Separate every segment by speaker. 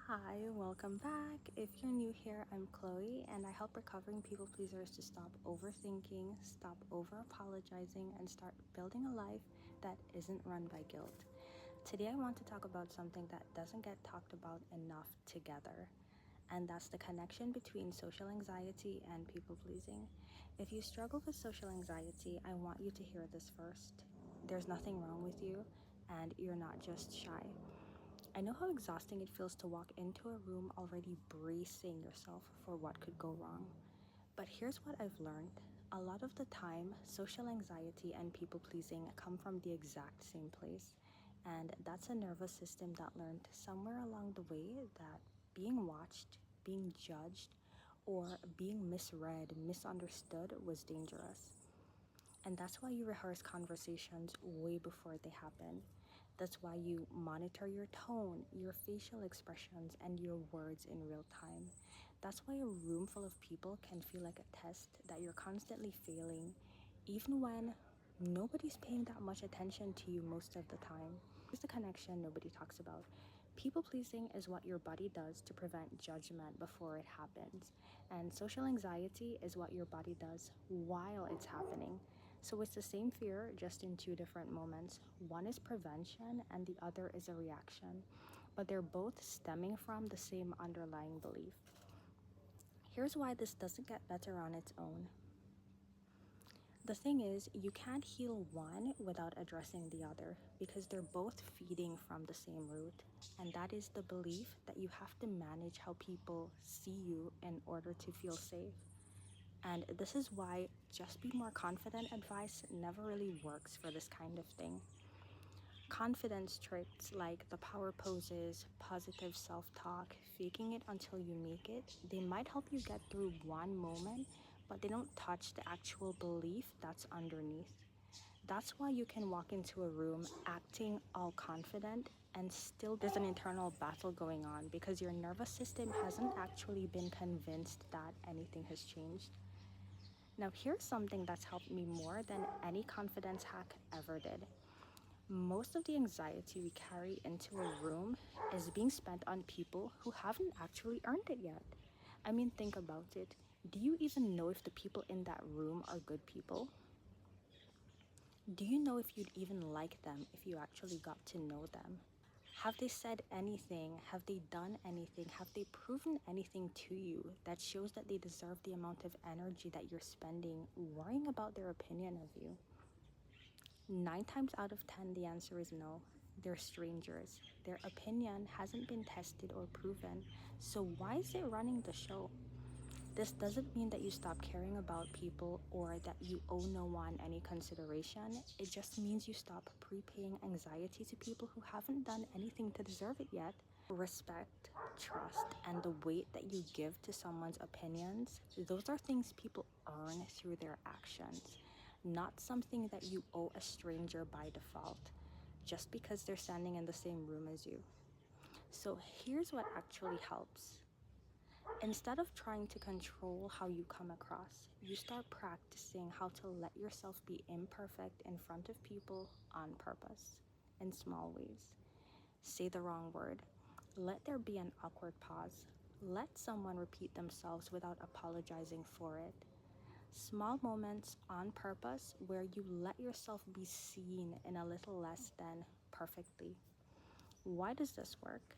Speaker 1: Hi, welcome back. If you're new here, I'm Chloe, and I help recovering people pleasers to stop overthinking, stop over apologizing, and start building a life that isn't run by guilt. Today, I want to talk about something that doesn't get talked about enough together, and that's the connection between social anxiety and people pleasing. If you struggle with social anxiety, I want you to hear this first. There's nothing wrong with you, and you're not just shy. I know how exhausting it feels to walk into a room already bracing yourself for what could go wrong. But here's what I've learned. A lot of the time, social anxiety and people pleasing come from the exact same place. And that's a nervous system that learned somewhere along the way that being watched, being judged, or being misread, misunderstood was dangerous. And that's why you rehearse conversations way before they happen. That's why you monitor your tone, your facial expressions, and your words in real time. That's why a room full of people can feel like a test that you're constantly failing, even when nobody's paying that much attention to you most of the time. Here's the connection nobody talks about. People pleasing is what your body does to prevent judgment before it happens, and social anxiety is what your body does while it's happening. So it's the same fear, just in two different moments. One is prevention, and the other is a reaction, but they're both stemming from the same underlying belief. Here's why this doesn't get better on its own. The thing is, you can't heal one without addressing the other because they're both feeding from the same root, and that is the belief that you have to manage how people see you in order to feel safe. And this is why just be more confident advice never really works for this kind of thing. Confidence tricks like the power poses, positive self talk, faking it until you make it, they might help you get through one moment, but they don't touch the actual belief that's underneath. That's why you can walk into a room acting all confident and still there's an internal battle going on because your nervous system hasn't actually been convinced that anything has changed. Now, here's something that's helped me more than any confidence hack ever did. Most of the anxiety we carry into a room is being spent on people who haven't actually earned it yet. I mean, think about it. Do you even know if the people in that room are good people? Do you know if you'd even like them if you actually got to know them? Have they said anything? Have they done anything? Have they proven anything to you that shows that they deserve the amount of energy that you're spending worrying about their opinion of you? 9 times out of 10, the answer is no. They're strangers. Their opinion hasn't been tested or proven. So why is it running the show? This doesn't mean that you stop caring about people or that you owe no one any consideration. It just means you stop prepaying anxiety to people who haven't done anything to deserve it yet. Respect, trust, and the weight that you give to someone's opinions, those are things people earn through their actions, not something that you owe a stranger by default, just because they're standing in the same room as you. So here's what actually helps. Instead of trying to control how you come across, you start practicing how to let yourself be imperfect in front of people on purpose, in small ways. Say the wrong word. Let there be an awkward pause. Let someone repeat themselves without apologizing for it. Small moments on purpose where you let yourself be seen in a little less than perfectly. Why does this work?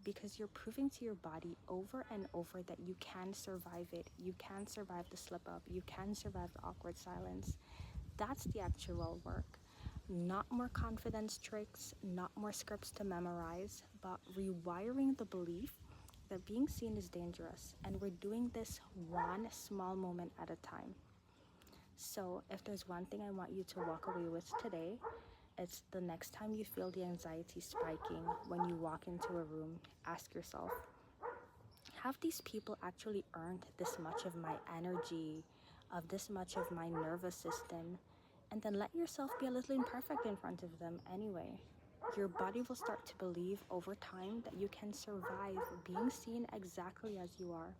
Speaker 1: Because you're proving to your body over and over that you can survive it. You can survive the slip up. You can survive the awkward silence. That's the actual work. Not more confidence tricks, not more scripts to memorize, but rewiring the belief that being seen is dangerous. And we're doing this one small moment at a time. So if there's one thing I want you to walk away with today, it's the next time you feel the anxiety spiking when you walk into a room, ask yourself, have these people actually earned this much of my energy, of this much of my nervous system? And then let yourself be a little imperfect in front of them anyway. Your body will start to believe over time that you can survive being seen exactly as you are.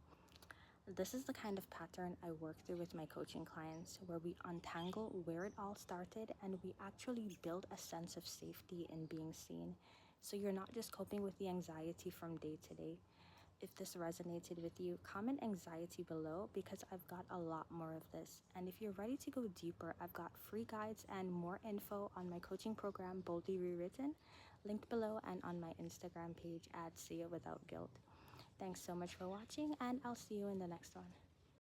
Speaker 1: This is the kind of pattern I work through with my coaching clients, where we untangle where it all started and we actually build a sense of safety in being seen. so you're not just coping with the anxiety from day to day. If this resonated with you, comment anxiety below because I've got a lot more of this. And if you're ready to go deeper, I've got free guides and more info on my coaching program, Boldly Rewritten, linked below, and on my Instagram page at See It Without Guilt. Thanks so much for watching, and I'll see you in the next one.